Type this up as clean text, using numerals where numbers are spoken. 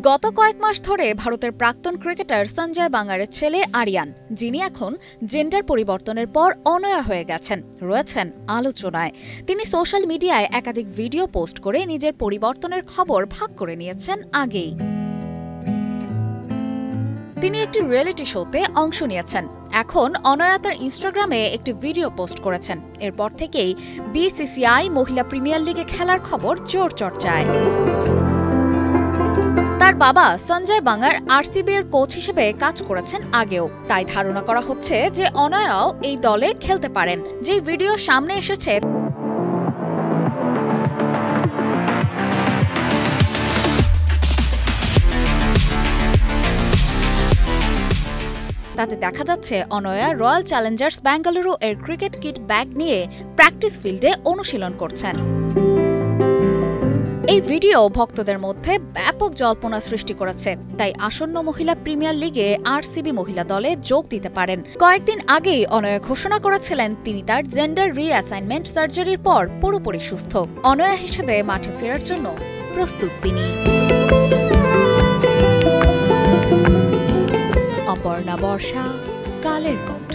গত কয়েক মাস ধরে ভারতের প্রাক্তন ক্রিকেটার সঞ্জয় বাঙ্গারের ছেলে আরিয়ান, যিনি এখন জেন্ডার পরিবর্তনের পর অনয়া হয়ে গেছেন, রয়েছেন আলোচনায়। তিনি সোশ্যাল মিডিয়ায় একাধিক ভিডিও পোস্ট করে নিজের পরিবর্তনের খবর ভাগ করে নিয়েছেন আগেই। তিনি একটি রিয়েলিটি শোতে অংশ নিয়েছেন। এখন অনয়া তার ইনস্টাগ্রামে একটি ভিডিও পোস্ট করেছেন। এরপর থেকেই বিসিসিআই মহিলা প্রিমিয়ার লিগে খেলার খবর জোর চর্চায়। তার বাবা সঞ্জয় বাঙ্গার আরসিবি এর কোচ হিসেবে কাজ করেছেন আগেও, তাই ধারণা করা হচ্ছে যে অনয়াও এই দলে খেলতে পারেন। যে ভিডিও সামনে এসেছে তাতে দেখা যাচ্ছে অনয়া রয়্যাল চ্যালেঞ্জার্স বেঙ্গালুরু এর ক্রিকেট কিট ব্যাগ নিয়ে প্র্যাকটিস ফিল্ডে অনুশীলন করছেন। এই ভিডিও ভক্তদের মধ্যে ব্যাপক জল্পনা সৃষ্টি করেছে, তাই আসন্ন মহিলা প্রিমিয়ার লিগে আরসিবি মহিলা দলে যোগ দিতে পারেন। কয়েকদিন আগেই অনয়া ঘোষণা করেছিলেন তিনি তার জেন্ডার রিঅ্যাসাইনমেন্ট সার্জারির পর পুরোপুরি সুস্থ। অনয়া হিসেবে মাঠে ফেরার জন্য প্রস্তুত তিনি। অপর্ণা বর্ষা, কালের কণ্ঠ।